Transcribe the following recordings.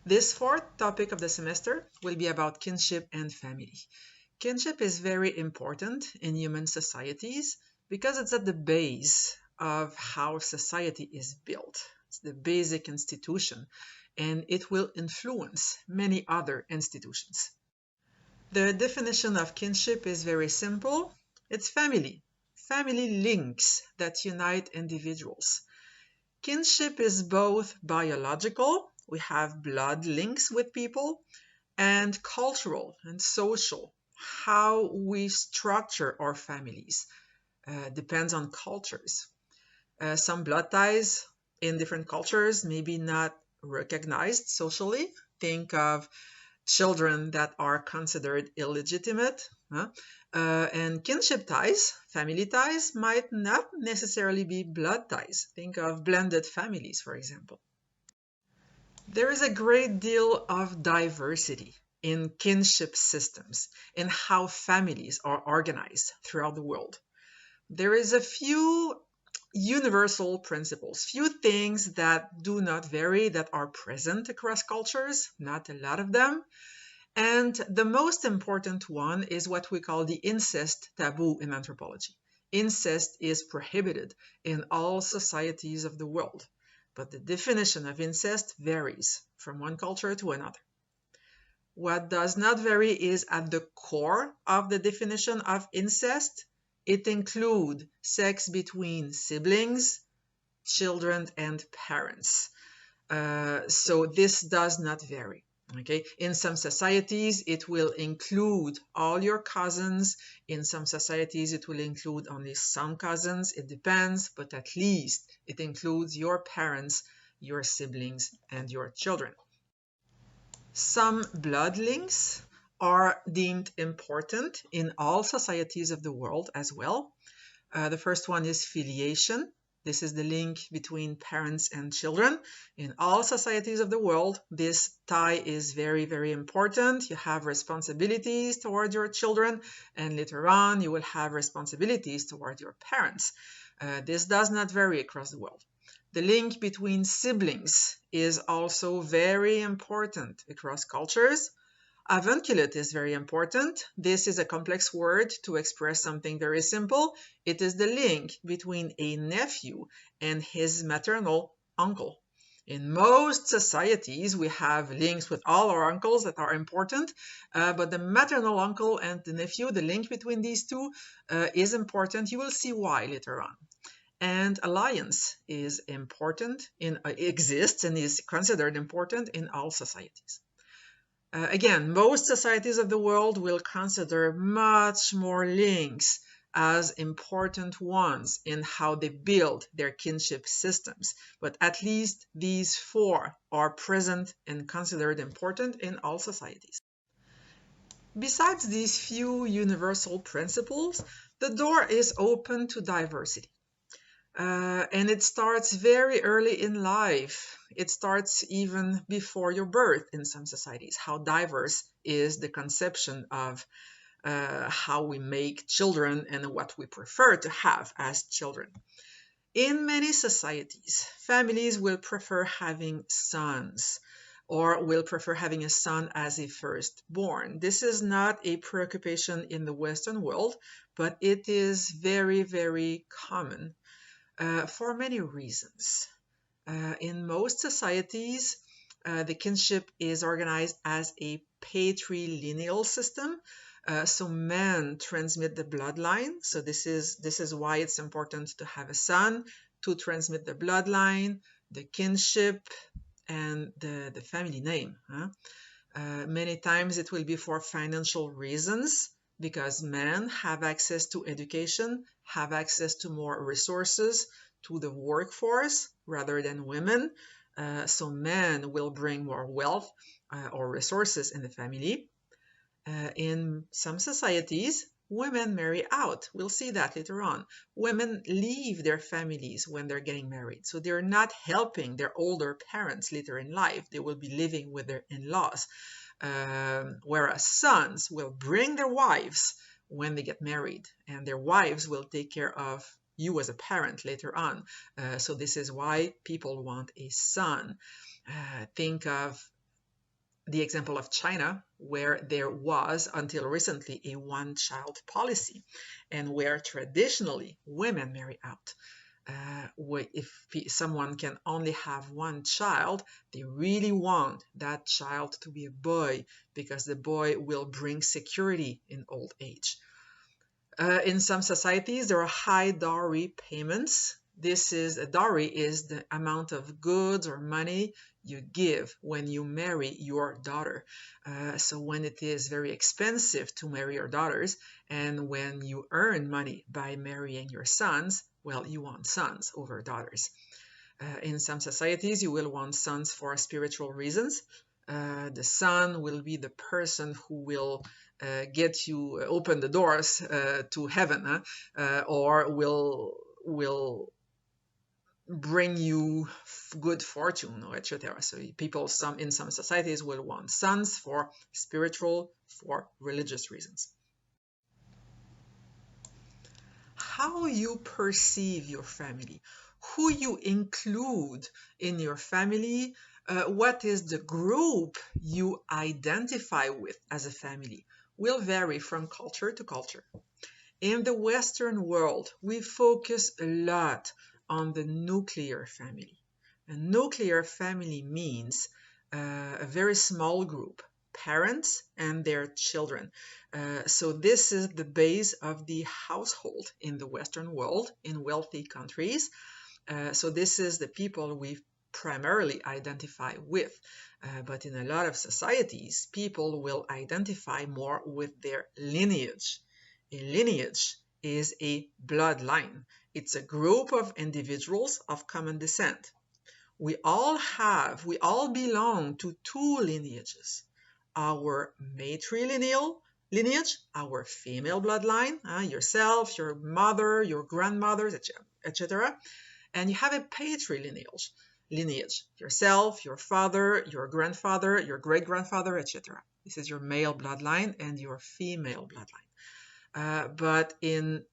This fourth topic of the semester will be about kinship and family. Kinship is very important in human societies because it's at the base of how society is built. It's the basic institution, and it will influence many other institutions. The definition of kinship is very simple. It's family. Family links that unite individuals. Kinship is both biological, we have blood links with people, and cultural and social, how we structure our families. Depends on cultures. Some blood ties in different cultures maybe not recognized socially. Think of children that are considered illegitimate. And kinship ties, family ties, might not necessarily be blood ties. Think of blended families, for example. There is a great deal of diversity in kinship systems, in how families are organized throughout the world. There is a few universal principles, few things that do not vary, that are present across cultures, not a lot of them. And the most important one is what we call the incest taboo in anthropology. Incest is prohibited in all societies of the world, but the definition of incest varies from one culture to another. What does not vary is at the core of the definition of incest. It includes sex between siblings, children, and parents. So this does not vary. Okay, in some societies, it will include all your cousins. In some societies, it will include only some cousins. It depends, but at least it includes your parents, your siblings, and your children. Some blood links are deemed important in all societies of the world as well. The first one is filiation. This is the link between parents and children. In all societies of the world, this tie is very, very important. You have responsibilities toward your children, and later on, you will have responsibilities toward your parents. This does not vary across the world. The link between siblings is also very important across cultures. Avunculate is very important. This is a complex word to express something very simple. It is the link between a nephew and his maternal uncle. In most societies, we have links with all our uncles that are important, but the maternal uncle and the nephew, the link between these two is important. You will see why later on. And alliance is important, exists and is considered important in all societies. Again, most societies of the world will consider much more links as important ones in how they build their kinship systems, but at least these four are present and considered important in all societies. Besides these few universal principles, the door is open to diversity. And it starts very early in life. It starts even before your birth in some societies. How diverse is the conception of how we make children and what we prefer to have as children. In many societies, families will prefer having sons or will prefer having a son as a firstborn. This is not a preoccupation in the Western world, but it is very, very common. For many reasons. In most societies, the kinship is organized as a patrilineal system. So men transmit the bloodline. So this is why it's important to have a son to transmit the bloodline, the kinship, and the family name. Many times it will be for financial reasons, because men have access to education, have access to more resources, to the workforce, rather than women. So men will bring more wealth or resources in the family. In some societies, women marry out. We'll see that later on. Women leave their families when they're getting married. So they're not helping their older parents later in life. They will be living with their in-laws. Whereas sons will bring their wives when they get married, and their wives will take care of you as a parent later on. So this is why people want a son. Think of the example of China, where there was until recently a one-child policy, and where traditionally women marry out. If someone can only have one child, they really want that child to be a boy because the boy will bring security in old age. In some societies, there are high dowry payments. A dowry is the amount of goods or money you give when you marry your daughter. So when it is very expensive to marry your daughters, and when you earn money by marrying your sons, well, you want sons over daughters. In some societies, you will want sons for spiritual reasons. The son will be the person who will get you open the doors to heaven, or will bring you good fortune, or etc. So people in some societies will want sons for spiritual, for religious reasons. How you perceive your family, who you include in your family, what is the group you identify with as a family will vary from culture to culture. In the Western world, we focus a lot on the nuclear family. A nuclear family means a very small group, parents and their children. So this is the base of the household in the Western world, in wealthy countries. So this is the people we primarily identify with. But in a lot of societies, people will identify more with their lineage. A lineage is a bloodline. It's a group of individuals of common descent. We all belong to two lineages. Our matrilineal lineage, our female bloodline, yourself, your mother, your grandmothers, etc. And you have a patrilineal lineage, yourself, your father, your grandfather, your great-grandfather, etc. This is your male bloodline and your female bloodline. But in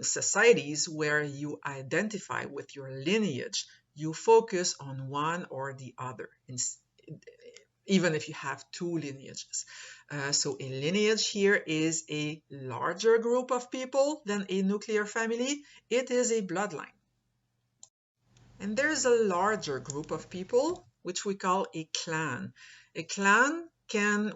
societies where you identify with your lineage, you focus on one or the other, even if you have two lineages. So a lineage here is a larger group of people than a nuclear family. It is a bloodline. And there's a larger group of people, which we call a clan. A clan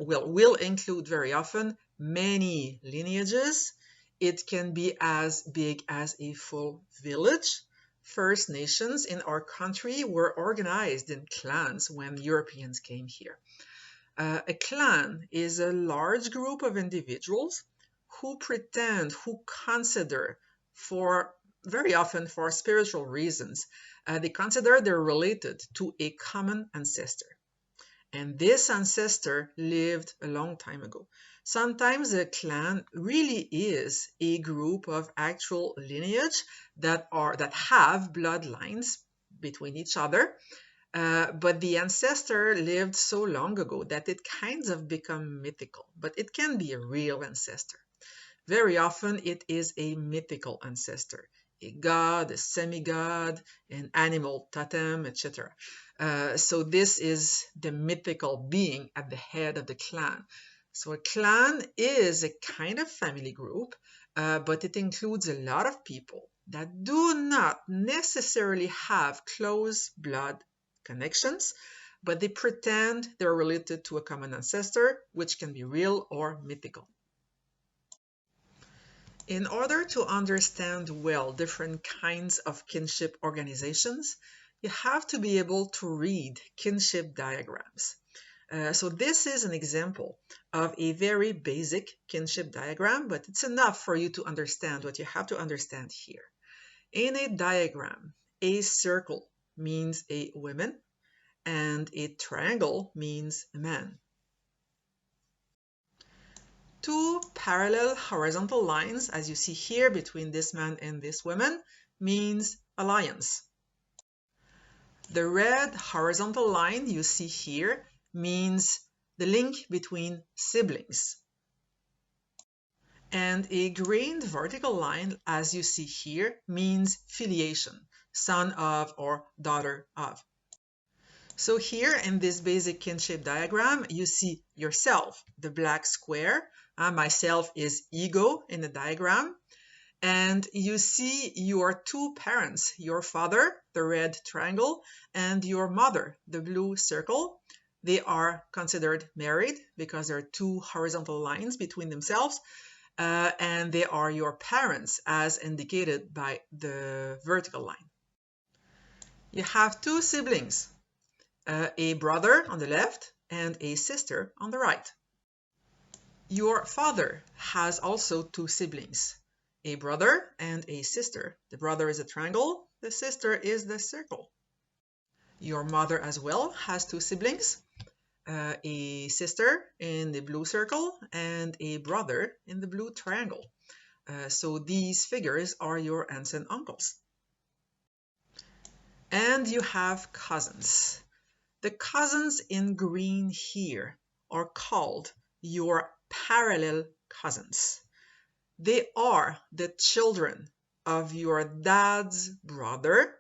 will include very often many lineages. It can be as big as a full village. First Nations in our country were organized in clans when Europeans came here. A clan is a large group of individuals who consider, very often for spiritual reasons, they consider they're related to a common ancestor. And this ancestor lived a long time ago. Sometimes a clan really is a group of actual lineage that have bloodlines between each other, but the ancestor lived so long ago that it kind of become mythical, but it can be a real ancestor. Very often it is a mythical ancestor, a god, a semi-god, an animal totem, etc. So this is the mythical being at the head of the clan. So a clan is a kind of family group, but it includes a lot of people that do not necessarily have close blood connections, but they pretend they're related to a common ancestor, which can be real or mythical. In order to understand well different kinds of kinship organizations, you have to be able to read kinship diagrams. So this is an example of a very basic kinship diagram, but it's enough for you to understand what you have to understand here. In a diagram, a circle means a woman and a triangle means a man. Two parallel horizontal lines, as you see here, between this man and this woman, means alliance. The red horizontal line you see here means the link between siblings. And a green vertical line, as you see here, means filiation, son of or daughter of. So here in this basic kinship diagram, you see yourself, the black square. Myself is ego in the diagram. And you see your two parents, your father, the red triangle, and your mother, the blue circle. They are considered married because there are two horizontal lines between themselves, and they are your parents as indicated by the vertical line. You have two siblings, a brother on the left and a sister on the right. Your father has also two siblings, a brother and a sister. The brother is a triangle, the sister is the circle. Your mother as well has two siblings, a sister in the blue circle and a brother in the blue triangle. So these figures are your aunts and uncles. And you have cousins. The cousins in green here are called your parallel cousins. They are the children of your dad's brother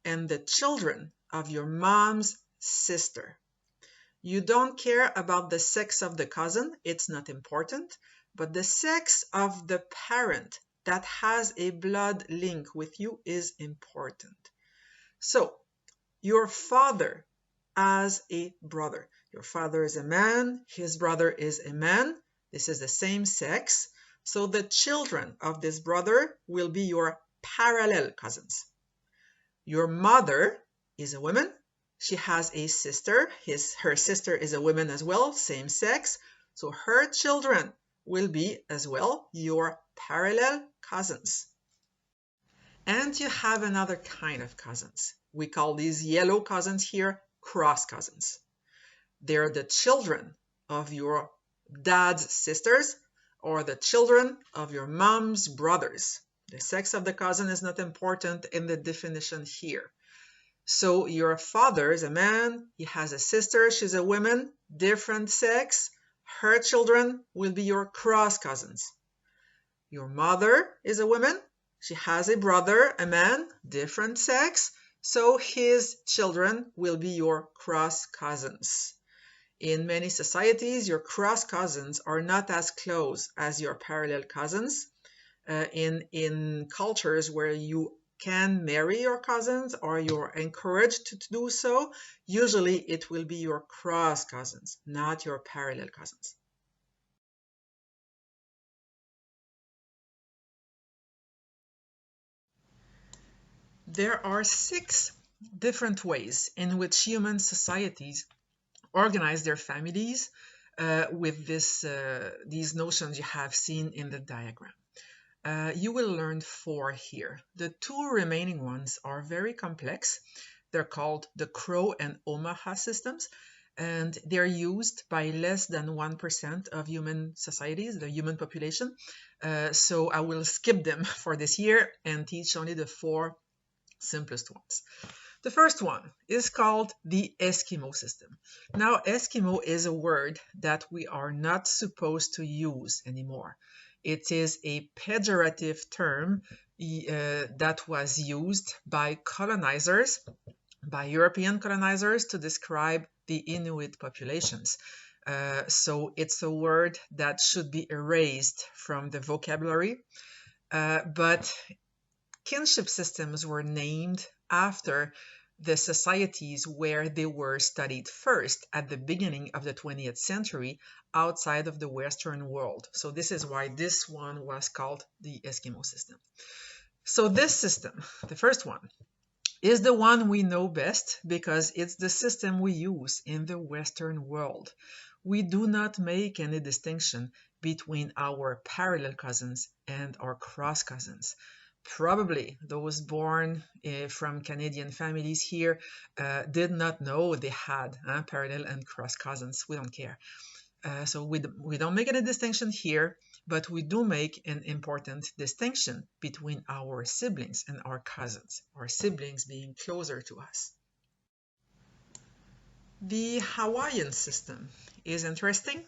and the children of your mom's sister. You don't care about the sex of the cousin, it's not important, but the sex of the parent that has a blood link with you is important. So, your father as a brother. Your father is a man, his brother is a man. This is the same sex. So the children of this brother will be your parallel cousins. Your mother is a woman. She has a sister. Her sister is a woman as well, same sex. So her children will be as well your parallel cousins. And you have another kind of cousins. We call these yellow cousins here cross cousins. They're the children of your dad's sisters or the children of your mom's brothers. The sex of the cousin is not important in the definition here. So your father is a man, he has a sister, she's a woman, different sex. Her children will be your cross cousins. Your mother is a woman, she has a brother, a man, different sex. So his children will be your cross cousins. In many societies, your cross cousins are not as close as your parallel cousins. In cultures where you can marry your cousins or you're encouraged to do so, usually it will be your cross cousins, not your parallel cousins. There are 6 different ways in which human societies organize their families with these notions you have seen in the diagram. You will learn 4 here. The 2 remaining ones are very complex. They're called the Crow and Omaha systems, and they're used by less than 1% of human societies, the human population. So I will skip them for this year and teach only the 4 simplest ones. The first one is called the Eskimo system. Now, Eskimo is a word that we are not supposed to use anymore. It is a pejorative term that was used by colonizers, by European colonizers, to describe the Inuit populations. So it's a word that should be erased from the vocabulary. But kinship systems were named after the societies where they were studied first at the beginning of the 20th century outside of the Western world. So this is why this one was called the Eskimo system. So this system, the first one, is the one we know best because it's the system we use in the Western world. We do not make any distinction between our parallel cousins and our cross cousins. Probably those born from Canadian families here did not know they had parallel and cross cousins. We don't care. So we don't make any distinction here, but we do make an important distinction between our siblings and our cousins, our siblings being closer to us. The Hawaiian system is interesting.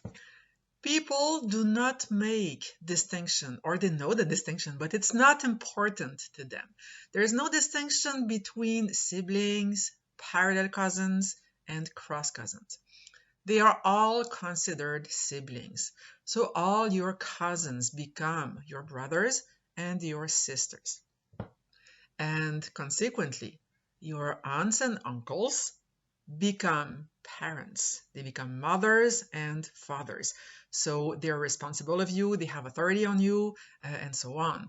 People do not make distinction, or they know the distinction, but it's not important to them. There is no distinction between siblings, parallel cousins, and cross cousins. They are all considered siblings. So all your cousins become your brothers and your sisters. And consequently, your aunts and uncles become parents. They become mothers and fathers. So they're responsible of you, they have authority on you, and so on.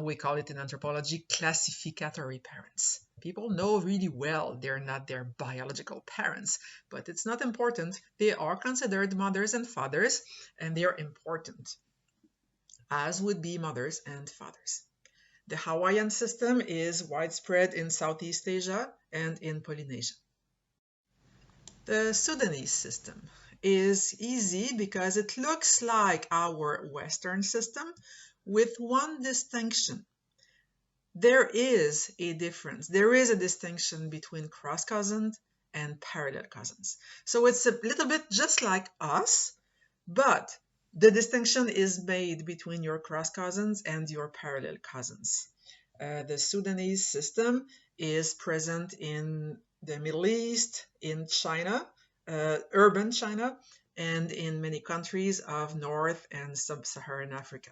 We call it in anthropology classificatory parents. People know really well they're not their biological parents, but it's not important. They are considered mothers and fathers, and they are important, as would be mothers and fathers. The Hawaiian system is widespread in Southeast Asia and in Polynesia. The Sudanese system is easy because it looks like our Western system with one distinction. There is a difference. There is a distinction between cross cousins and parallel cousins. So it's a little bit just like us, but the distinction is made between your cross cousins and your parallel cousins. The Sudanese system is present in the Middle East, in China, urban China, and in many countries of North and Sub-Saharan Africa.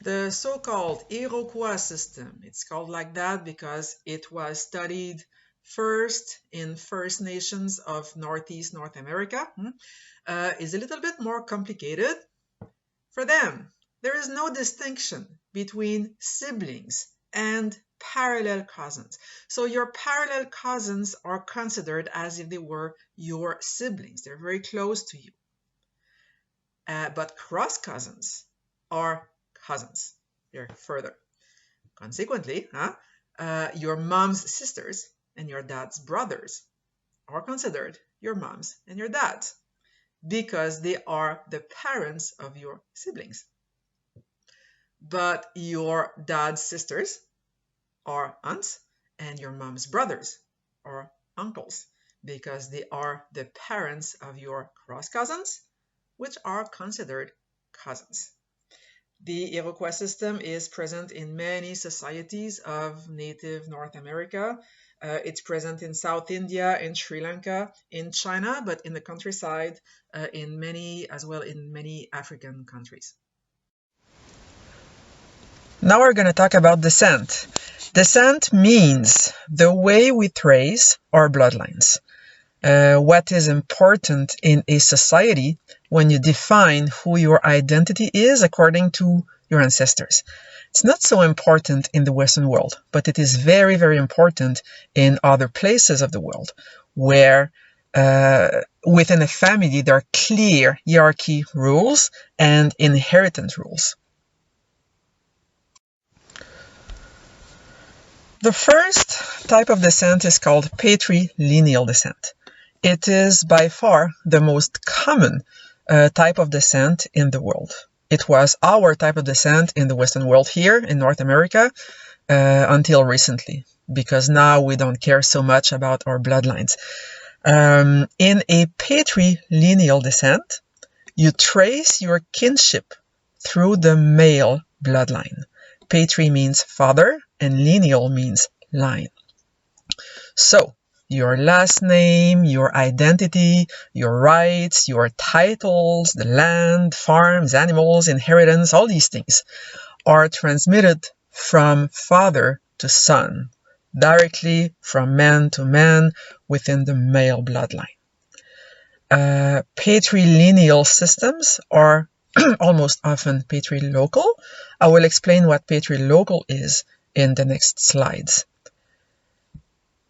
The so-called Iroquois system, it's called like that because it was studied first in First Nations of Northeast North America, is a little bit more complicated. For them, there is no distinction between siblings and parallel cousins. So your parallel cousins are considered as if they were your siblings. They're very close to you. But cross cousins are cousins. They're further. Consequently, your mom's sisters and your dad's brothers are considered your moms and your dads because they are the parents of your siblings. But your dad's sisters are aunts and your mom's brothers are uncles because they are the parents of your cross cousins, which are considered cousins. The Iroquois system is present in many societies of native North America. It's present in South India, in Sri Lanka, in China, but in the countryside, in many African countries. Now we're going to talk about descent. Descent means the way we trace our bloodlines. What is important in a society when you define who your identity is according to your ancestors. It's not so important in the Western world, but it is very, very important in other places of the world where within a family there are clear hierarchy rules and inheritance rules. The first type of descent is called patrilineal descent. It is by far the most common type of descent in the world. It was our type of descent in the Western world here in North America until recently, because now we don't care so much about our bloodlines. In a patrilineal descent, you trace your kinship through the male bloodline. Patri means father and lineal means line. So, your last name, your identity, your rights, your titles, the land, farms, animals, inheritance, all these things are transmitted from father to son, directly from man to man within the male bloodline. Patrilineal systems are almost often patrilocal. I will explain what patrilocal is in the next slides.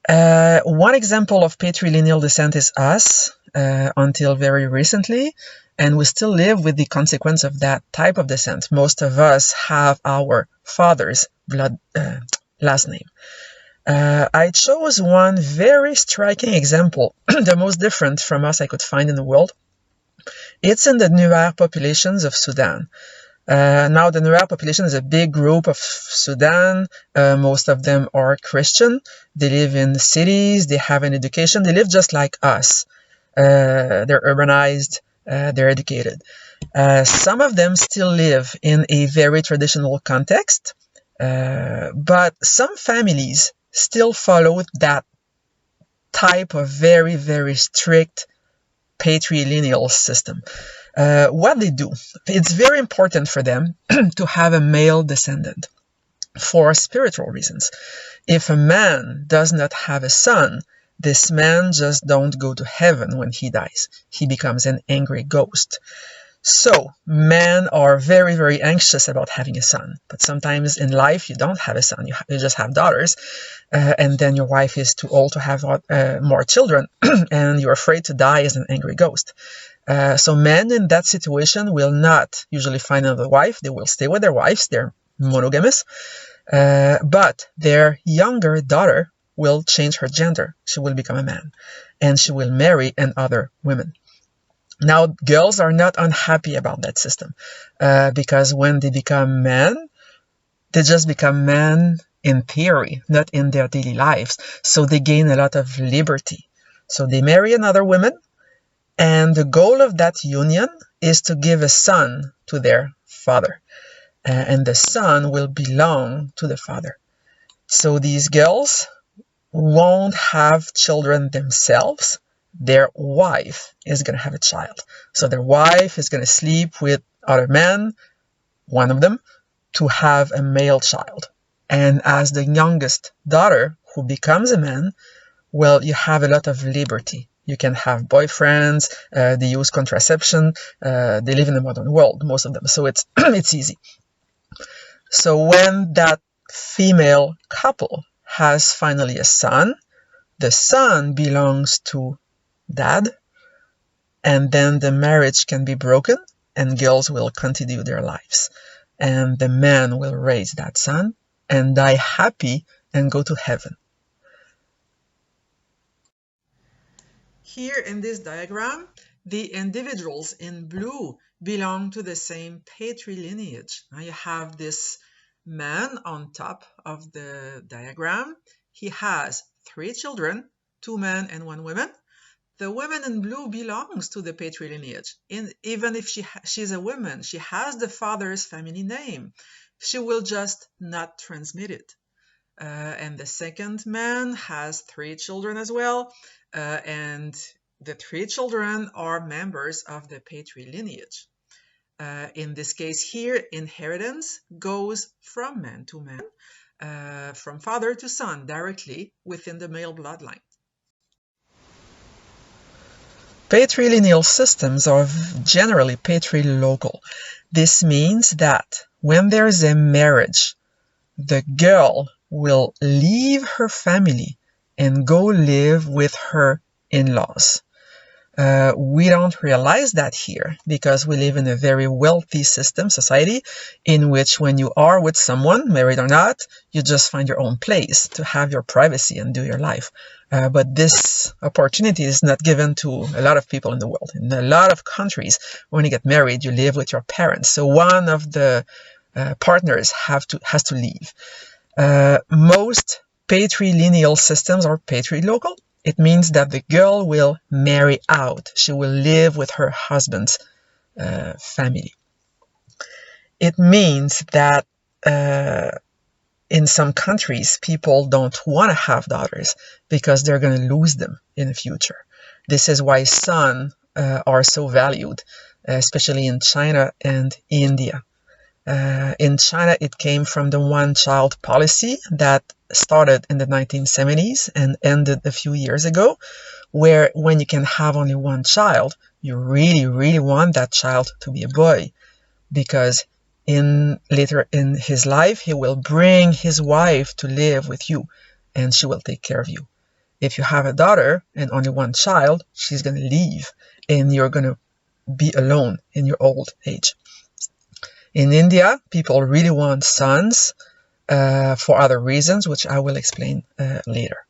One example of patrilineal descent is us, until very recently, and we still live with the consequence of that type of descent. Most of us have our father's last name. I chose one very striking example, the most different from us I could find in the world. It's in the Nuer populations of Sudan. Now, the Nuer population is a big group of Sudan. Most of them are Christian. They live in cities. They have an education. They live just like us. They're urbanized. They're educated. Some of them still live in a very traditional context, but some families still follow that type of very, very strict patrilineal system. What they do, it's very important for them to have a male descendant for spiritual reasons. If a man does not have a son, this man just don't go to heaven when he dies. He becomes an angry ghost. So men are very, very anxious about having a son. But sometimes in life you don't have a son, you just have daughters. And then your wife is too old to have more children, and you're afraid to die as an angry ghost. So men in that situation will not usually find another wife. They will stay with their wives. They're monogamous. But their younger daughter will change her gender. She will become a man, and she will marry other women. Now, girls are not unhappy about that system, because when they become men, they just become men in theory, not in their daily lives. So they gain a lot of liberty. So they marry another woman, and the goal of that union is to give a son to their father. And the son will belong to the father. So these girls won't have children themselves. Their wife is going to have a child. So their wife is going to sleep with other men, one of them, to have a male child. And as the youngest daughter who becomes a man, well, you have a lot of liberty. You can have boyfriends, they use contraception, they live in the modern world, most of them. So it's easy. So when that female couple has finally a son, the son belongs to dad, and then the marriage can be broken and girls will continue their lives. And the man will raise that son and die happy and go to heaven. Here in this diagram, the individuals in blue belong to the same patrilineage. Now you have this man on top of the diagram. He has 3 children, 2 men and 1 woman. The woman in blue belongs to the patrilineage. Even if she's a woman, she has the father's family name. She will just not transmit it. And the second man has 3 children as well, and the 3 children are members of the patrilineage. In this case here, inheritance goes from man to man, from father to son, directly within the male bloodline. Patrilineal systems are generally patrilocal. This means that when there is a marriage, the girl will leave her family and go live with her in-laws. We don't realize that here because we live in a very wealthy society, in which when you are with someone, married or not, you just find your own place to have your privacy and do your life. But this opportunity is not given to a lot of people in the world. In a lot of countries, when you get married, you live with your parents. So one of the partners has to leave. Most patrilineal systems are patrilocal. It means that the girl will marry out. She will live with her husband's family. It means that in some countries, people don't want to have daughters because they're going to lose them in the future. This is why sons are so valued, especially in China and India. In China, it came from the one-child policy that started in the 1970s and ended a few years ago, where when you can have only one child, you really, really want that child to be a boy, because later in his life, he will bring his wife to live with you, and she will take care of you. If you have a daughter and only one child, she's going to leave, and you're going to be alone in your old age. In India, people really want sons for other reasons, which I will explain later.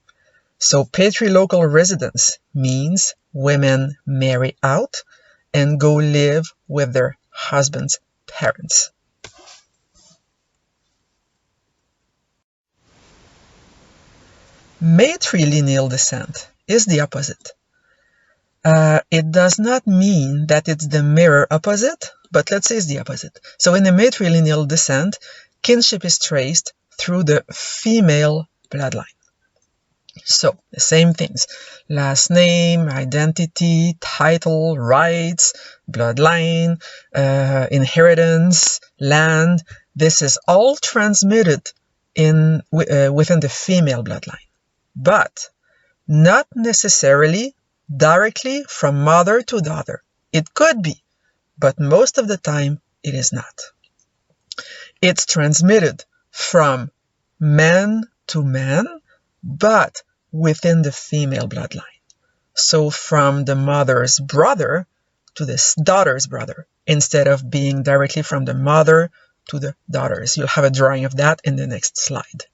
So patrilocal residence means women marry out and go live with their husband's parents. Matrilineal descent is the opposite. It does not mean that it's the mirror opposite, but let's say it's the opposite. So in a matrilineal descent, kinship is traced through the female bloodline. So, the same things. Last name, identity, title, rights, bloodline, inheritance, land. This is all transmitted within the female bloodline. But not necessarily directly from mother to daughter. It could be, but most of the time it is not. It's transmitted from man to man, but within the female bloodline. So from the mother's brother to the daughter's brother, instead of being directly from the mother to the daughters. You'll have a drawing of that in the next slide.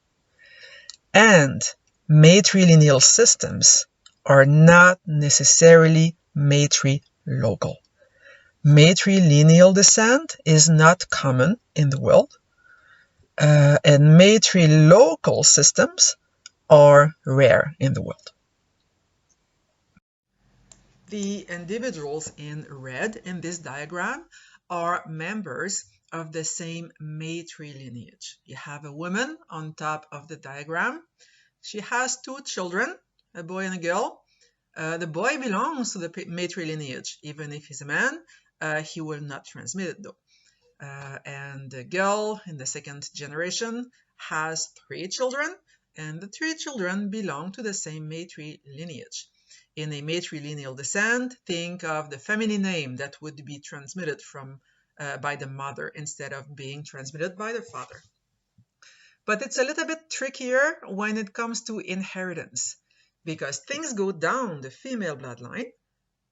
And matrilineal systems are not necessarily matrilocal. Matrilineal descent is not common in the world, and matrilocal systems are rare in the world. The individuals in red in this diagram are members of the same matrilineage. You have a woman on top of the diagram. She has two children, a boy and a girl. The boy belongs to the matrilineage. Even if he's a man, he will not transmit it though. And the girl in the second generation has three children, and the three children belong to the same matrilineage. In a matrilineal descent, think of the family name that would be transmitted by the mother instead of being transmitted by the father. But it's a little bit trickier when it comes to inheritance, because things go down the female bloodline,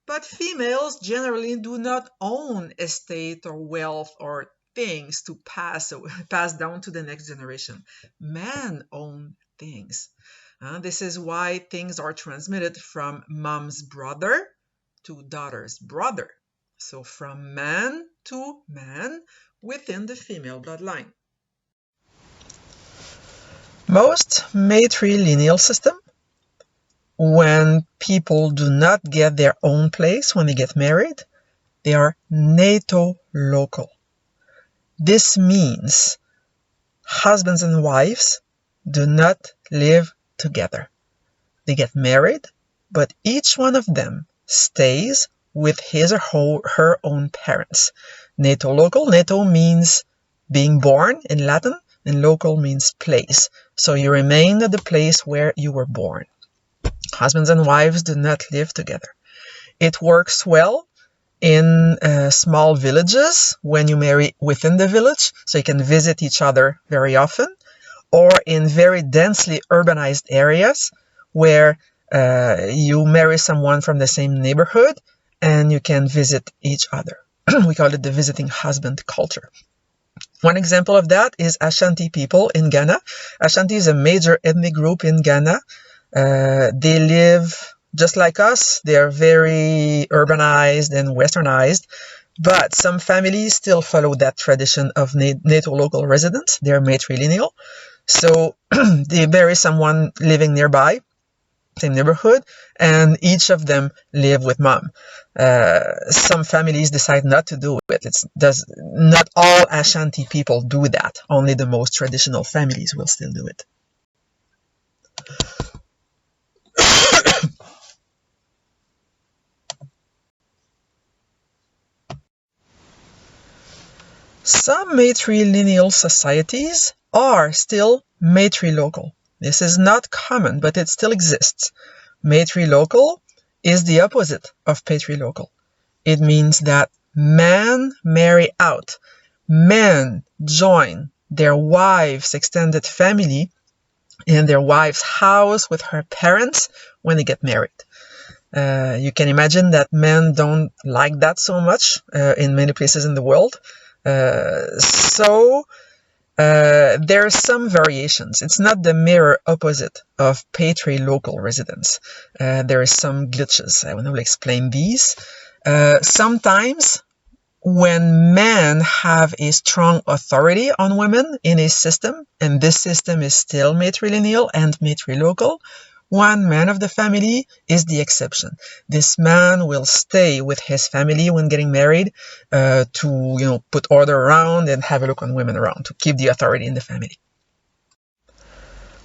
but females generally do not own estate or wealth or things to pass down to the next generation. Men own things. This is why things are transmitted from mom's brother to daughter's brother. So from man to man within the female bloodline. Most matrilineal systems, when people do not get their own place when they get married, they are natolocal. This means husbands and wives do not live together. They get married, but each one of them stays with his or her own parents. Natolocal, nato means being born in Latin, and local means place. So you remain at the place where you were born. Husbands and wives do not live together. It works well in small villages when you marry within the village, so you can visit each other very often, or in very densely urbanized areas where you marry someone from the same neighborhood and you can visit each other. We call it the visiting husband culture. One example of that is Ashanti people in Ghana. Ashanti is a major ethnic group in Ghana. They live just like us. They are very urbanized and westernized, but some families still follow that tradition of natolocal residence. They are matrilineal. So they marry someone living nearby, same neighborhood, and each of them live with mom. Some families decide not to do it. Not all Ashanti people do that. Only the most traditional families will still do it. Some matrilineal societies are still matrilocal. This is not common, but it still exists. Matrilocal is the opposite of patrilocal. It means that men marry out. Men join their wife's extended family in their wife's house with her parents when they get married. You can imagine that men don't like that so much in many places in the world. So there are some variations. It's not the mirror opposite of patrilocal residence. There are some glitches. I will explain these. Sometimes when men have a strong authority on women in a system, and this system is still matrilineal and matrilocal, one man of the family is the exception. This man will stay with his family when getting married to put order around and have a look on women around, to keep the authority in the family.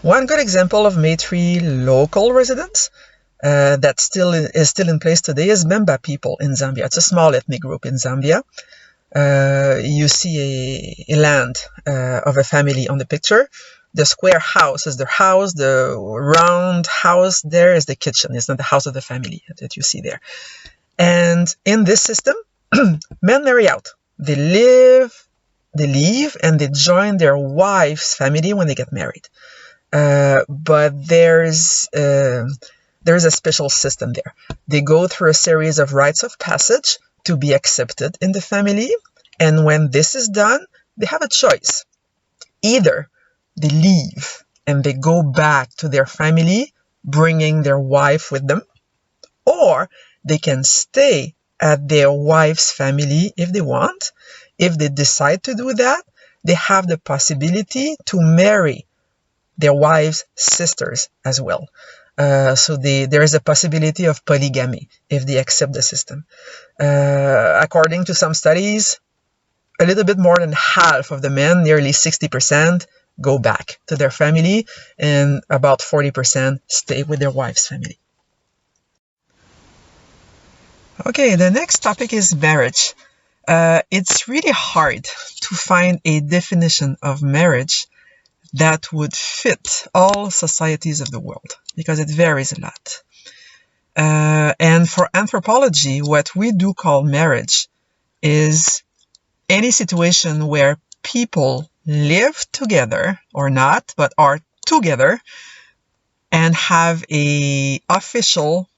One good example of Maitri local residence that is still in place today is Bemba people in Zambia. It's a small ethnic group in Zambia. You see a land of a family on the picture. The square house is their house. The round house there is the kitchen. It's not the house of the family that you see there. And in this system, men marry out. They leave, and they join their wife's family when they get married. But there's a special system there. They go through a series of rites of passage to be accepted in the family. And when this is done, they have a choice. Either they leave and they go back to their family, bringing their wife with them, or they can stay at their wife's family if they want. If they decide to do that, they have the possibility to marry their wives' sisters as well. So there is a possibility of polygamy if they accept the system. According to some studies, a little bit more than half of the men, nearly 60%, go back to their family, and about 40% stay with their wife's family. Okay, the next topic is marriage. It's really hard to find a definition of marriage that would fit all societies of the world, because it varies a lot. And for anthropology, what we do call marriage is any situation where people live together, or not, but are together, and have a official,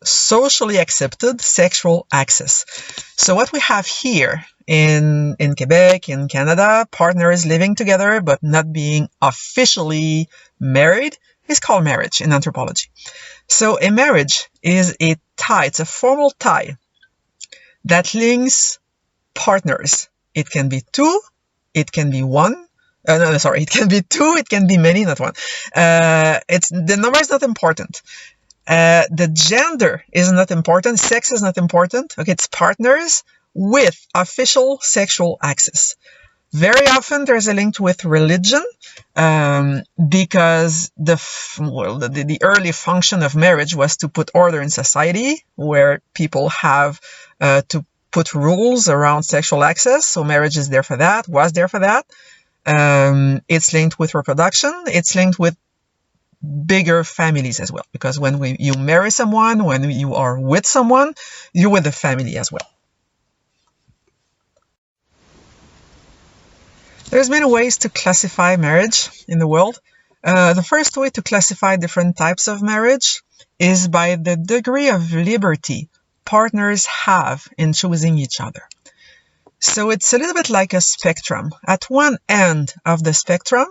socially accepted sexual access. So what we have here in Quebec, in Canada, partners living together but not being officially married is called marriage in anthropology. So a marriage is a tie, it's a formal tie that links partners. It can be two, it can be one. It can be two, it can be many, not one. The number is not important. The gender is not important. Sex is not important. Okay, it's partners with official sexual access. Very often there's a link with religion, because the early function of marriage was to put order in society, where people have to put rules around sexual access. So marriage is there for that, was there for that. It's linked with reproduction. It's linked with bigger families as well, because when you marry someone, when you are with someone, you're with the family as well. There's many ways to classify marriage in the world. The first way to classify different types of marriage is by the degree of liberty partners have in choosing each other. So it's a little bit like a spectrum. At one end of the spectrum,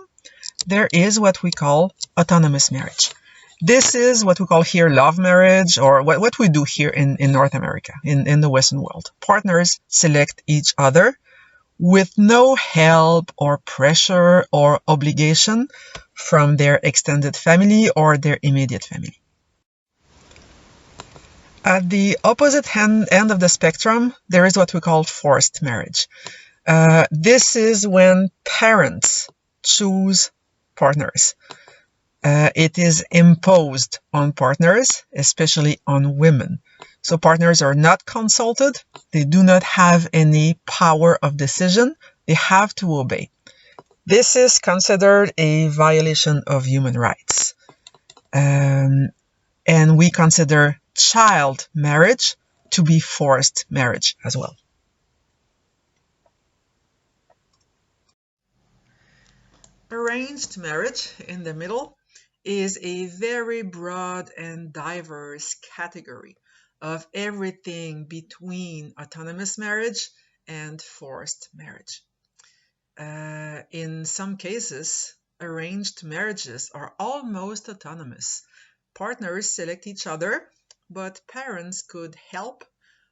there is what we call autonomous marriage. This is what we call here love marriage, or what we do here in North America, in the Western world. Partners select each other with no help or pressure or obligation from their extended family or their immediate family. At the opposite end of the spectrum, there is what we call forced marriage. This is when parents choose partners. It is imposed on partners, especially on women. So partners are not consulted. They do not have any power of decision. They have to obey. This is considered a violation of human rights. And we consider child marriage to be forced marriage as well. Arranged marriage, in the middle, is a very broad and diverse category of everything between autonomous marriage and forced marriage. In some cases, arranged marriages are almost autonomous. Partners select each other, but parents could help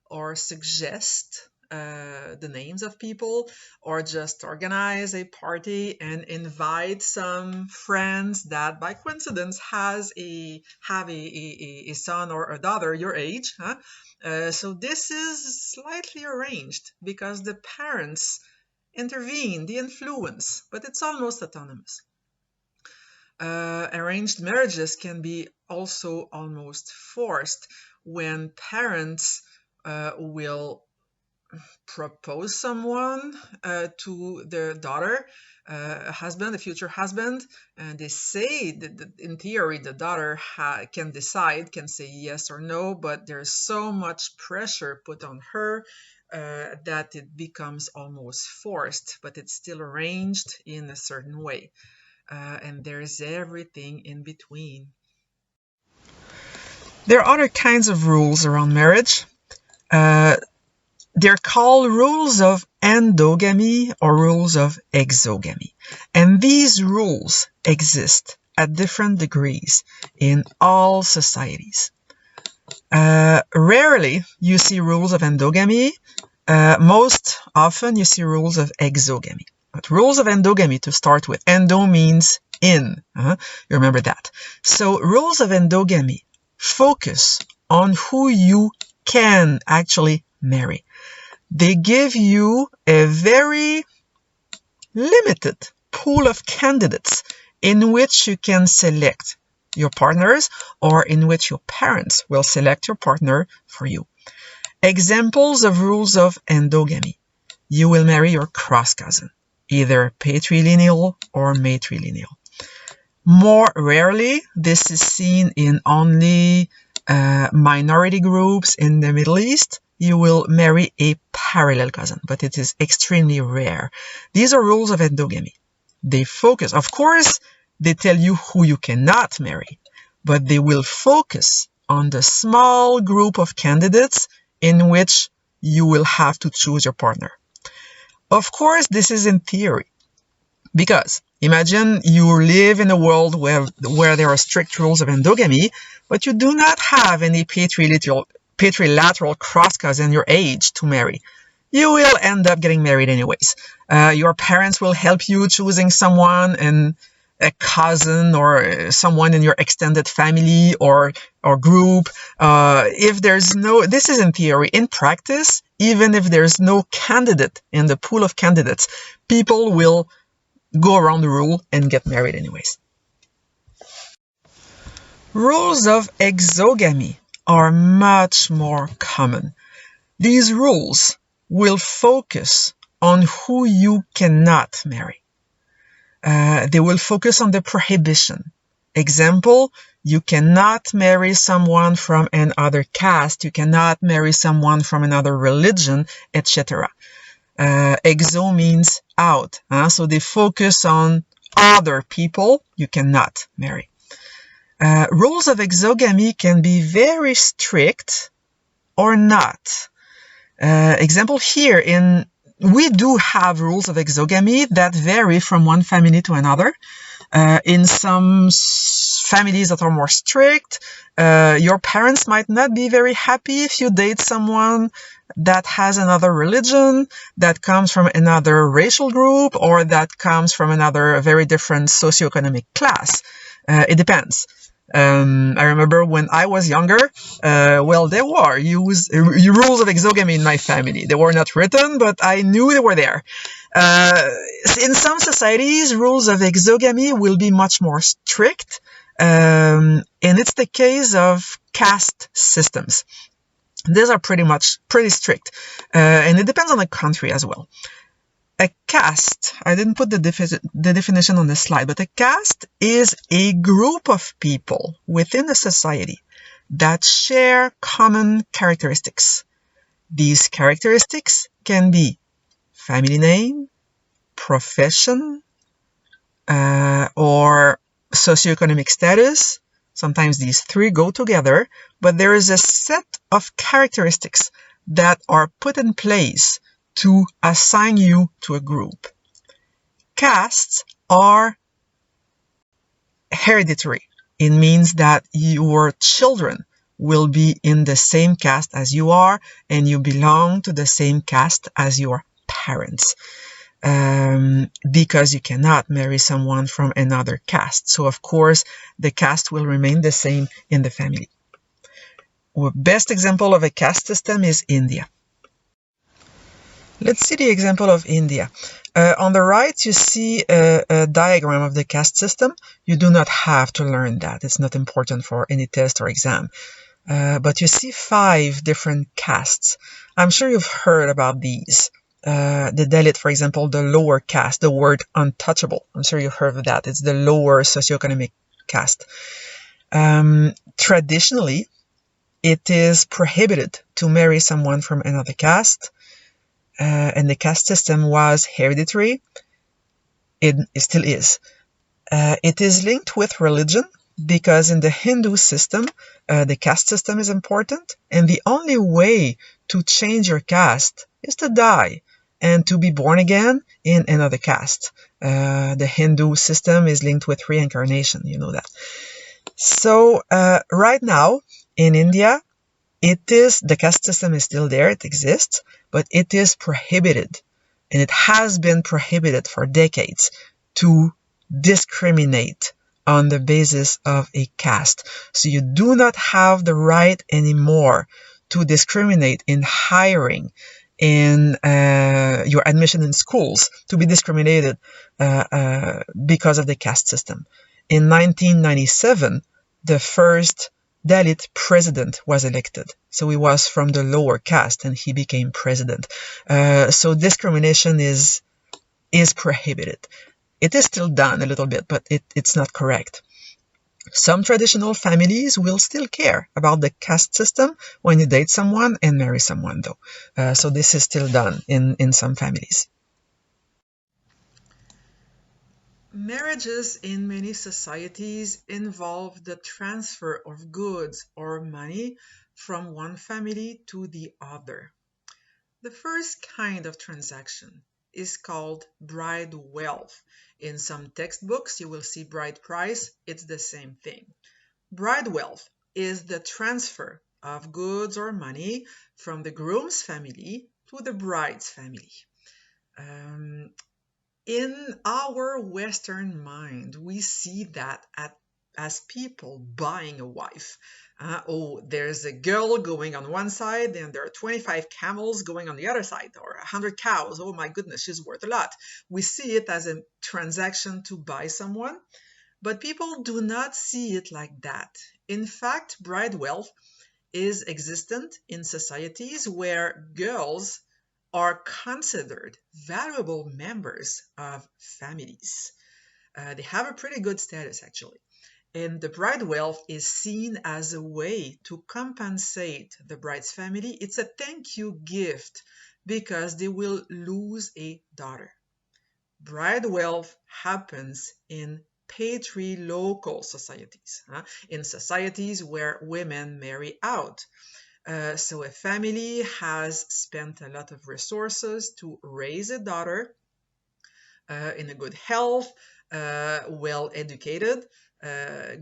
or suggest the names of people, or just organize a party and invite some friends that by coincidence have a son or a daughter your age. So this is slightly arranged because the parents intervene, the influence, but it's almost autonomous. Arranged marriages can be also almost forced when parents will propose someone to their daughter, a husband, a future husband, and they say that in theory the daughter can decide, can say yes or no, but there's so much pressure put on her that it becomes almost forced, but it's still arranged in a certain way. And there's everything in between. There are other kinds of rules around marriage. They're called rules of endogamy or rules of exogamy. And these rules exist at different degrees in all societies. Rarely you see rules of endogamy. Most often you see rules of exogamy. But rules of endogamy to start with. Endo means in. You remember that. So rules of endogamy focus on who you can actually marry. They give you a very limited pool of candidates in which you can select your partners, or in which your parents will select your partner for you. Examples of rules of endogamy. You will marry your cross cousin, either patrilineal or matrilineal. More rarely, this is seen in only minority groups in the Middle East. You will marry a parallel cousin, but it is extremely rare. These are rules of endogamy. They focus, of course, they tell you who you cannot marry, but they will focus on the small group of candidates in which you will have to choose your partner. Of course, this is in theory, because imagine you live in a world where there are strict rules of endogamy, but you do not have any patrilateral cross cousin your age to marry. You will end up getting married anyways. Your parents will help you choosing someone, and a cousin or someone in your extended family or group. If there's no, this is in theory. In practice, even if there's no candidate in the pool of candidates, people will go around the rule and get married anyways. Rules of exogamy are much more common. These rules will focus on who you cannot marry. They will focus on the prohibition. Example, you cannot marry someone from another caste, you cannot marry someone from another religion, etc. Exo means out, so they focus on other people you cannot marry. Rules of exogamy can be very strict or not. Example here, we do have rules of exogamy that vary from one family to another. In some families that are more strict, your parents might not be very happy if you date someone that has another religion, that comes from another racial group, or that comes from another very different socioeconomic class. It depends. I remember when I was younger, there were rules of exogamy in my family. They were not written, but I knew they were there. In some societies, rules of exogamy will be much more strict, and it's the case of caste systems. These are pretty strict, and it depends on the country as well. A caste, I didn't put the definition on the slide, but a caste is a group of people within a society that share common characteristics. These characteristics can be family name, profession, or socioeconomic status. Sometimes these three go together, but there is a set of characteristics that are put in place to assign you to a group. Castes are hereditary. It means that your children will be in the same caste as you are, and you belong to the same caste as your parents, because you cannot marry someone from another caste. So of course, the caste will remain the same in the family. The best example of a caste system is India. Let's see the example of India. On the right, you see a diagram of the caste system. You do not have to learn that. It's not important for any test or exam. But you see 5 different castes. I'm sure you've heard about these. The Dalit, for example, the lower caste, the word untouchable. I'm sure you've heard of that. It's the lower socioeconomic caste. Traditionally, it is prohibited to marry someone from another caste, and the caste system was hereditary. It still is. It is linked with religion because in the Hindu system, the caste system is important, and the only way to change your caste is to die and to be born again in another caste. The Hindu system is linked with reincarnation, you know that. So right now in India, the caste system is still there, it exists, but it is prohibited, and it has been prohibited for decades to discriminate on the basis of a caste. So you do not have the right anymore to discriminate in hiring, in your admission in schools, to be discriminated because of the caste system. In 1997, the first Dalit president was elected. So he was from the lower caste and he became president. So discrimination is prohibited. It is still done a little bit, but it's not correct. Some traditional families will still care about the caste system when you date someone and marry someone, though. So this is still done in some families. Marriages in many societies involve the transfer of goods or money from one family to the other. The first kind of transaction is called bride wealth. In some textbooks, you will see bride price. It's the same thing. Bride wealth is the transfer of goods or money from the groom's family to the bride's family. In our Western mind, we see that as people buying a wife. There's a girl going on one side, and there are 25 camels going on the other side, or 100 cows. Oh my goodness, she's worth a lot. We see it as a transaction to buy someone, but people do not see it like that. In fact, bride wealth is existent in societies where girls are considered valuable members of families. They have a pretty good status, actually. And the bride wealth is seen as a way to compensate the bride's family. It's a thank you gift because they will lose a daughter. Bride wealth happens in patrilocal societies, in societies where women marry out. So a family has spent a lot of resources to raise a daughter in a good health, well educated,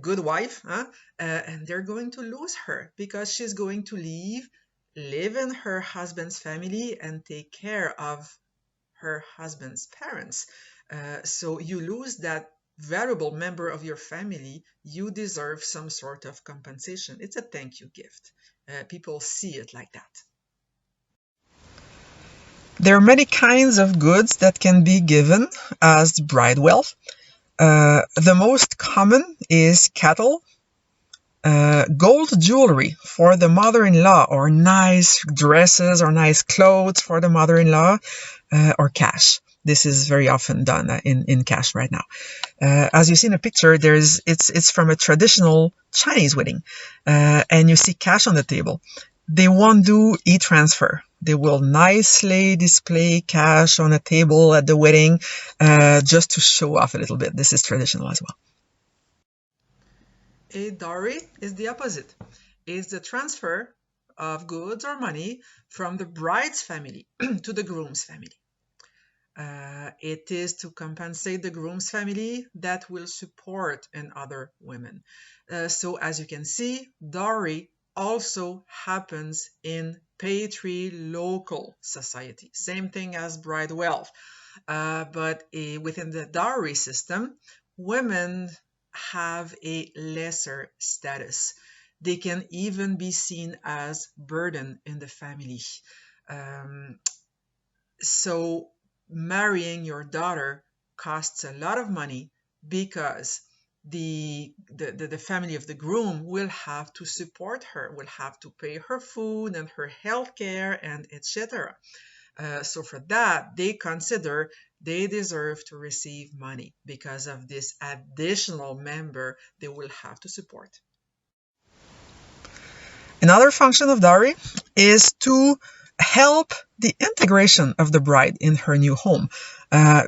good wife, and they're going to lose her because she's going to live in her husband's family and take care of her husband's parents. So you lose that valuable member of your family. You deserve some sort of compensation. It's a thank you gift. People see it like that. There are many kinds of goods that can be given as bride wealth. The most common is cattle, gold jewelry for the mother-in-law, or nice dresses or nice clothes for the mother-in-law, or cash. This is very often done in cash right now. As you see in the picture, it's from a traditional Chinese wedding, and you see cash on the table. They won't do e-transfer. They will nicely display cash on a table at the wedding, just to show off a little bit. This is traditional as well. A dowry is the opposite. It's the transfer of goods or money from the bride's family to the groom's family. It is to compensate the groom's family that will support other women. So as you can see, dowry also happens in patrilocal society. Same thing as bride wealth. But within the dowry system, women have a lesser status. They can even be seen as burden in the family. So marrying your daughter costs a lot of money because the family of the groom will have to support her, will have to pay her food and her health care and etc. So for that, they consider they deserve to receive money because of this additional member they will have to support. Another function of dowry is to help the integration of the bride in her new home,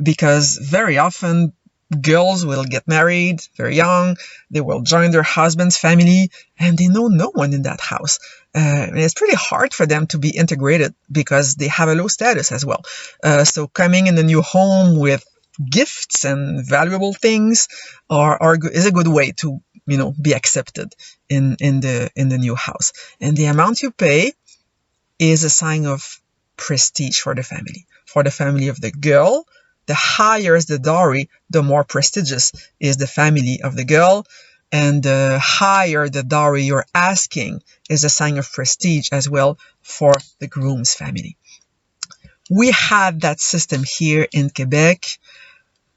because very often girls will get married very young, they will join their husband's family, and they know no one in that house. And it's pretty hard for them to be integrated because they have a low status as well. So coming in a new home with gifts and valuable things is a good way to be accepted in the new house. And the amount you pay is a sign of prestige for the family. For the family of the girl, the higher is the dowry, the more prestigious is the family of the girl. And the higher the dowry you're asking is a sign of prestige as well for the groom's family. We had that system here in Quebec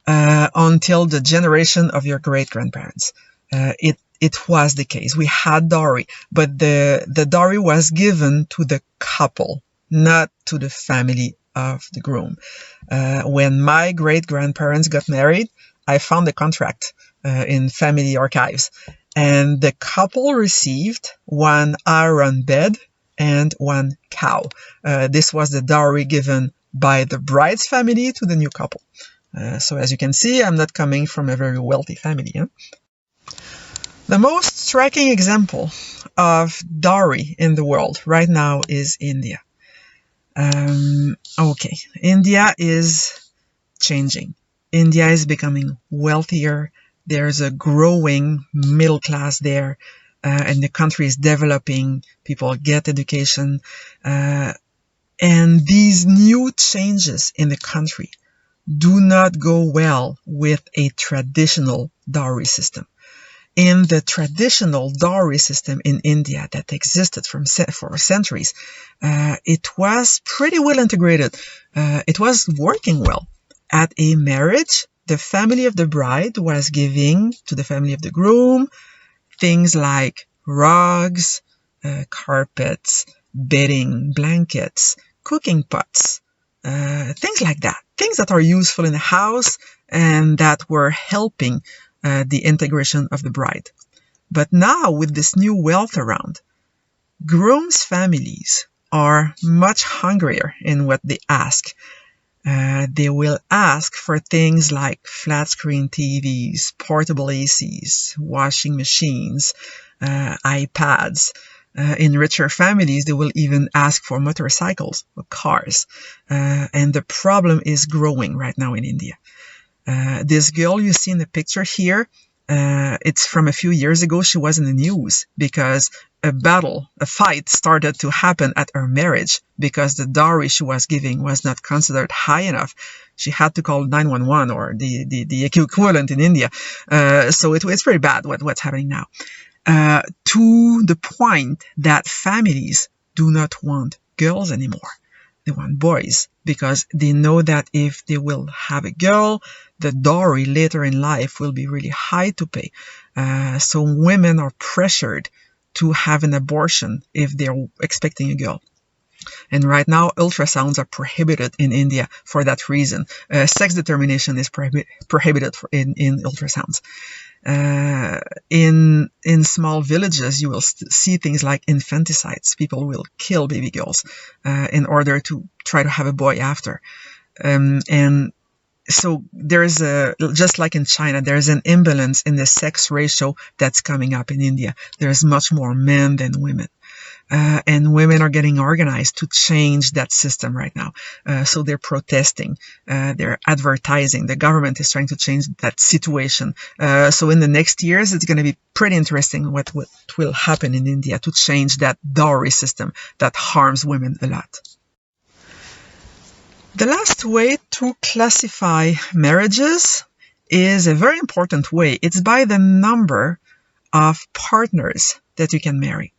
until the generation of your great-grandparents. It was the case. We had dowry, but the dowry was given to the couple, not to the family of the groom. When my great-grandparents got married, I found the contract in family archives, and the couple received one iron bed and one cow. This was the dowry given by the bride's family to the new couple. So as you can see, I'm not coming from a very wealthy family. Huh? The most striking example of dowry in the world right now is India. Okay, India is changing. India is becoming wealthier. There's a growing middle class there, and the country is developing. People get education. And these new changes in the country do not go well with a traditional dowry system. In the traditional dowry system in India that existed for centuries, it was pretty well integrated. It was working well. At a marriage, the family of the bride was giving to the family of the groom things like rugs, carpets, bedding, blankets, cooking pots, things like that. Things that are useful in the house and that were helping the integration of the bride. But now, with this new wealth around, grooms' families are much hungrier in what they ask. They will ask for things like flat screen TVs, portable ACs, washing machines, iPads. In richer families, they will even ask for motorcycles or cars. And the problem is growing right now in India. This girl you see in the picture here, it's from a few years ago. She was in the news because a fight started to happen at her marriage because the dowry she was giving was not considered high enough. She had to call 911 or the equivalent in India. So it's pretty bad what's happening now. To the point that families do not want girls anymore. They want boys because they know that if they will have a girl, the dowry later in life will be really high to pay. So women are pressured to have an abortion if they're expecting a girl. And right now, ultrasounds are prohibited in India for that reason. Sex determination is prohibited in ultrasounds. In small villages, you will see things like infanticides. People will kill baby girls in order to try to have a boy after. And so there's just like in China, there's an imbalance in the sex ratio that's coming up in India. There's much more men than women. And women are getting organized to change that system right now. So they're protesting, they're advertising. The government is trying to change that situation. So in the next years, it's going to be pretty interesting what will happen in India to change that dowry system that harms women a lot. The last way to classify marriages is a very important way. It's by the number of partners that you can marry.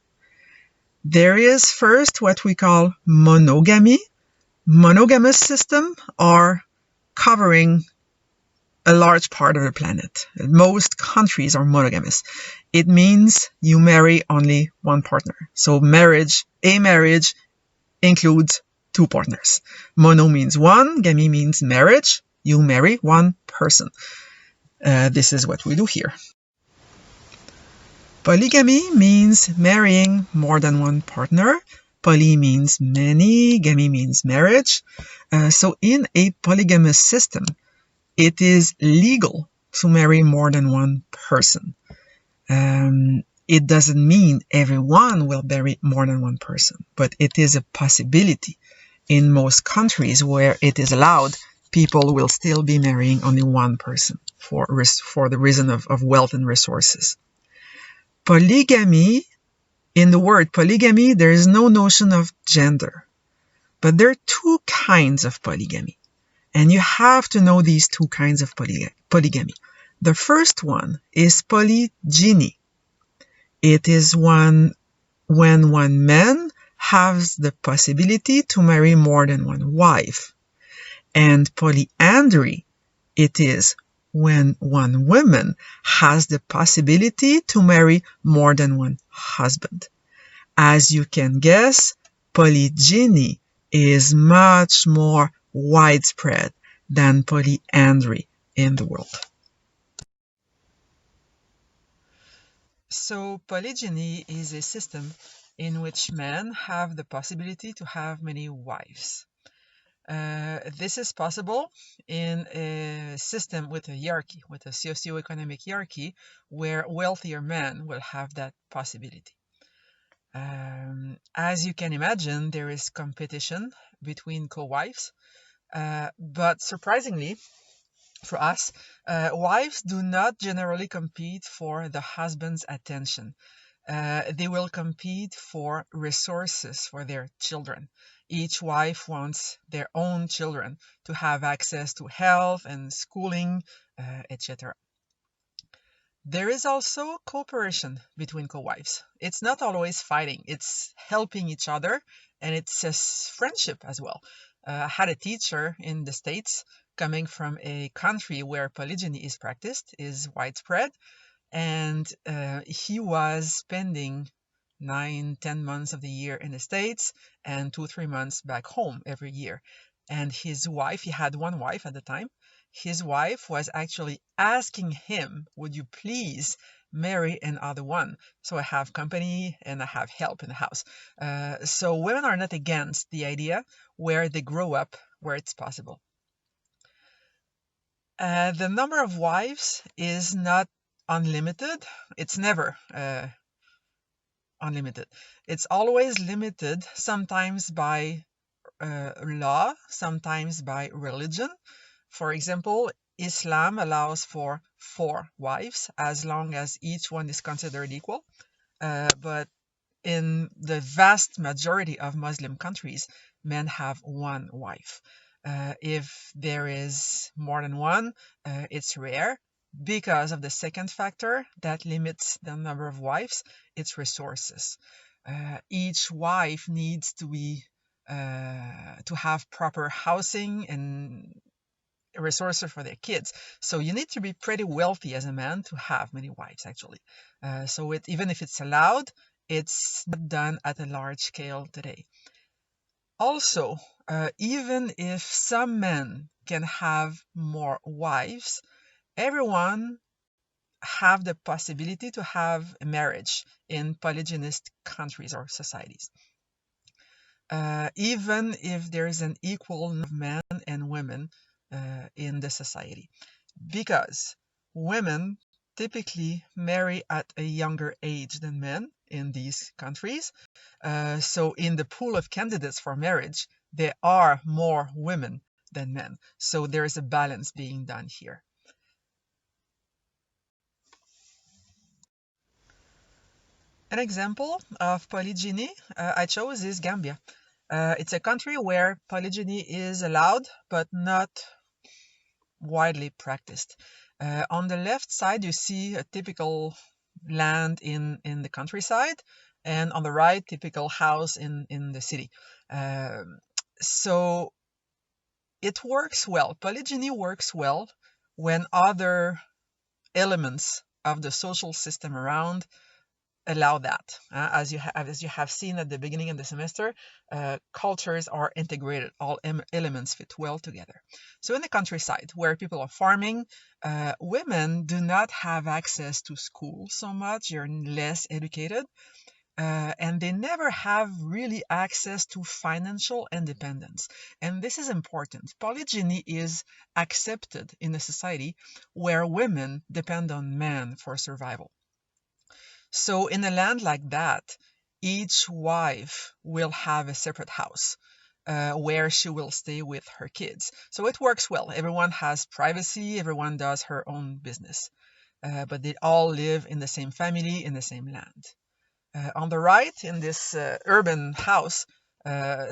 There is first what we call monogamy. monogamous system are covering a large part of the planet. Most countries are monogamous. It means you marry only one partner. So a marriage includes two partners. Mono means one, gamy means marriage. You marry one person. This is what we do here. Polygamy means marrying more than one partner. Poly means many, gamy means marriage. So in a polygamous system, it is legal to marry more than one person. It doesn't mean everyone will marry more than one person, but it is a possibility. In most countries where it is allowed, people will still be marrying only one person for the reason of wealth and resources. Polygamy, in the word polygamy, there is no notion of gender, but there are two kinds of polygamy. And you have to know these two kinds of polygamy. The first one is polygyny. It is when one man has the possibility to marry more than one wife. And polyandry, it is when one woman has the possibility to marry more than one husband. As you can guess, polygyny is much more widespread than polyandry in the world. So polygyny is a system in which men have the possibility to have many wives. This is possible in a system with a hierarchy, with a socioeconomic hierarchy, where wealthier men will have that possibility. As you can imagine, there is competition between co-wives, but surprisingly for us, wives do not generally compete for the husband's attention. They will compete for resources for their children. Each wife wants their own children to have access to health and schooling, etc. There is also cooperation between co-wives. It's not always fighting, it's helping each other, and it's a friendship as well. I had a teacher in the States coming from a country where polygyny is practiced, is widespread, and he was spending 9-10 months of the year in the States and 2-3 months back home every year. And his wife, he had one wife at the time, his wife was actually asking him, would you please marry another one so I have company and I have help in the house. So women are not against the idea where they grow up, where it's possible. The number of wives is not unlimited. It's never unlimited. It's always limited, sometimes by law, sometimes by religion. For example, Islam allows for 4 wives as long as each one is considered equal. But in the vast majority of Muslim countries, men have one wife. If there is more than one, it's rare. Because of the second factor that limits the number of wives, it's resources. Each wife needs to have proper housing and resources for their kids. So you need to be pretty wealthy as a man to have many wives, actually. So even if it's allowed, it's not done at a large scale today. Also, even if some men can have more wives, everyone have the possibility to have a marriage in polygynist countries or societies. Even if there is an equal number of men and women in the society. Because women typically marry at a younger age than men in these countries. So in the pool of candidates for marriage, there are more women than men. So there is a balance being done here. An example of polygyny I chose is Gambia. It's a country where polygyny is allowed, but not widely practiced. On the left side, you see a typical land in the countryside, and on the right, typical house in the city. So it works well. Polygyny works well when other elements of the social system around allow that. As you have seen at the beginning of the semester, cultures are integrated. All elements fit well together. So in the countryside, where people are farming, women do not have access to school so much. They're less educated. And they never have really access to financial independence. And this is important. Polygyny is accepted in a society where women depend on men for survival. So in a land like that, each wife will have a separate house where she will stay with her kids. So it works well. Everyone has privacy, everyone does her own business, but they all live in the same family, in the same land. On the right, in this urban house,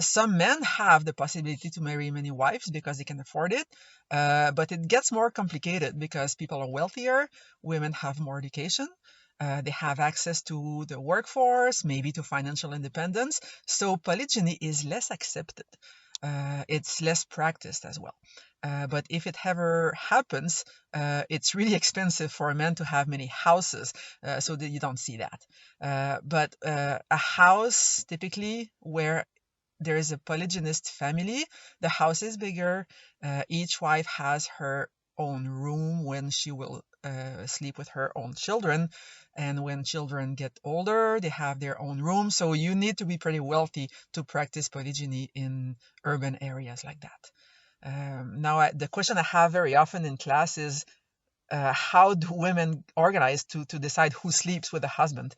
some men have the possibility to marry many wives because they can afford it, but it gets more complicated because people are wealthier, women have more education, they have access to the workforce, maybe to financial independence, so polygyny is less accepted. It's less practiced as well. But if it ever happens, it's really expensive for a man to have many houses, so that you don't see that. But a house typically where there is a polygynist family, the house is bigger. Each wife has her own room when she will sleep with her own children. And when children get older, they have their own room. So you need to be pretty wealthy to practice polygyny in urban areas like that. Now, the question I have very often in class is, how do women organize to decide who sleeps with the husband?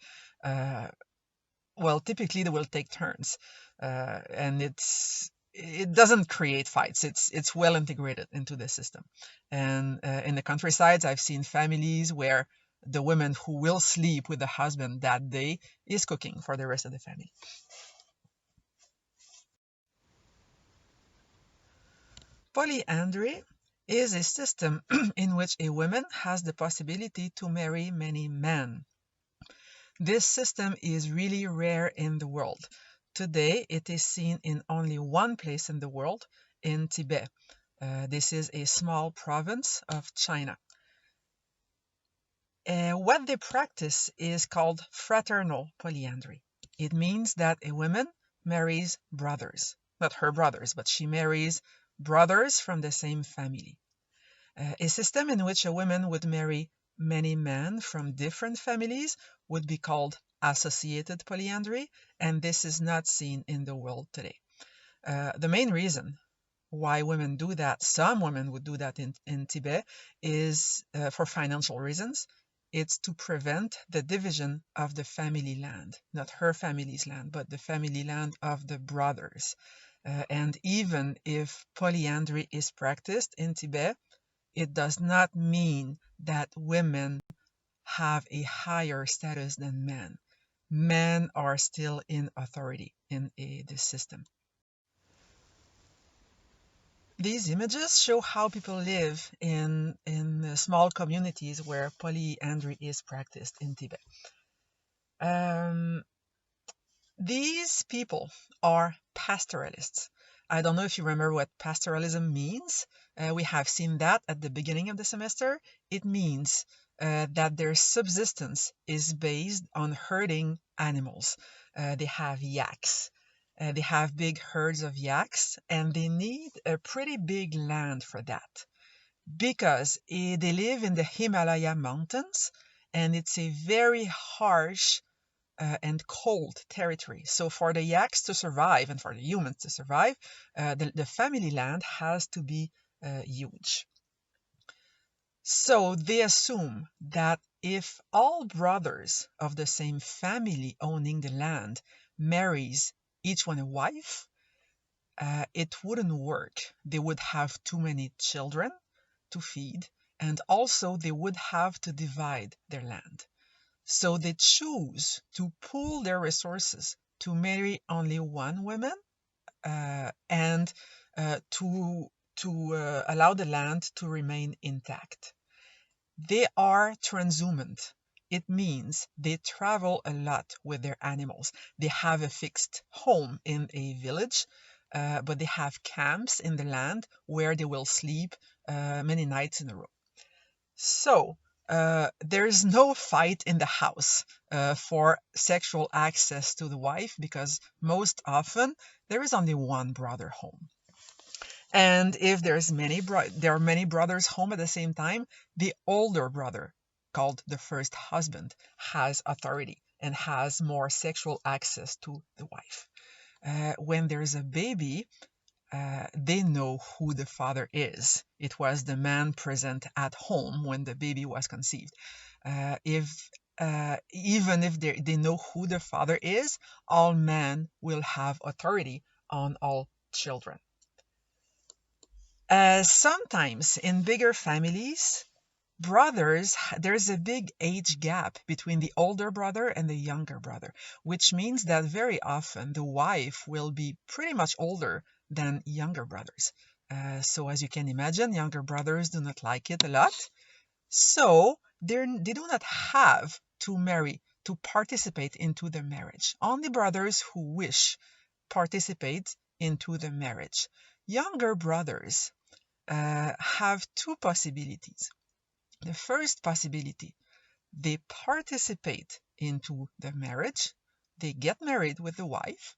Well, typically they will take turns, and it doesn't create fights. It's well integrated into the system. And in the countrysides, I've seen families where the woman who will sleep with the husband that day is cooking for the rest of the family. Polyandry is a system in which a woman has the possibility to marry many men. This system is really rare in the world. Today, it is seen in only one place in the world, in Tibet. This is a small province of China. What they practice is called fraternal polyandry. It means that a woman marries brothers, not her brothers, but she marries brothers from the same family. A system in which a woman would marry many men from different families would be called associated polyandry, and this is not seen in the world today. The main reason why women do that, some women would do that in Tibet, is for financial reasons. It's to prevent the division of the family land, not her family's land, but the family land of the brothers. And even if polyandry is practiced in Tibet, it does not mean that women have a higher status than men. Men are still in authority in this system. These images show how people live in small communities where polyandry is practiced in Tibet. These people are pastoralists. I don't know if you remember what pastoralism means. We have seen that at the beginning of the semester. It means that their subsistence is based on herding animals. They have yaks. They have big herds of yaks, and they need a pretty big land for that because they live in the Himalaya mountains, and it's a very harsh and cold territory. So for the yaks to survive and for the humans to survive, the family land has to be huge. So they assume that if all brothers of the same family owning the land marries each one a wife, it wouldn't work. They would have too many children to feed, and also they would have to divide their land. So they choose to pool their resources to marry only one woman and to allow the land to remain intact. They are transhumant. It means they travel a lot with their animals. They have a fixed home in a village, but they have camps in the land where they will sleep many nights in a row. So there is no fight in the house for sexual access to the wife, because most often there is only one brother home. And if there are many brothers home at the same time, the older brother, called the first husband, has authority and has more sexual access to the wife. When there's a baby, they know who the father is. It was the man present at home when the baby was conceived. Even if they know who the father is, all men will have authority on all children. Sometimes in bigger families, there's a big age gap between the older brother and the younger brother, which means that very often the wife will be pretty much older than younger brothers. So as you can imagine, younger brothers do not like it a lot. So they do not have to marry to participate into the marriage. Only brothers who wish participate into the marriage. Younger brothers have two possibilities. The first possibility, they participate into the marriage, they get married with the wife,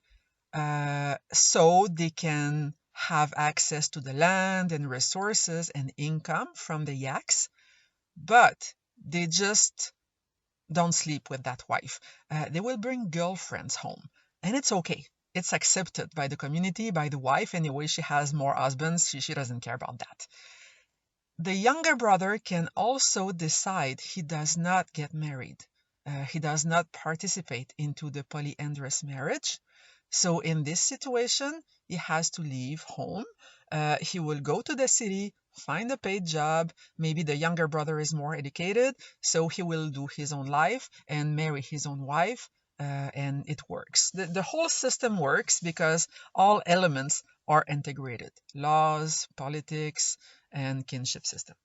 so they can have access to the land and resources and income from the yaks, but they just don't sleep with that wife. They will bring girlfriends home, and it's okay. It's accepted by the community, by the wife. Anyway, she has more husbands. She doesn't care about that. The younger brother can also decide he does not get married. He does not participate into the polyandrous marriage. So in this situation, he has to leave home. He will go to the city, find a paid job. Maybe the younger brother is more educated, so he will do his own life and marry his own wife, and it works. The whole system works because all elements are integrated: laws, politics, and kinship system.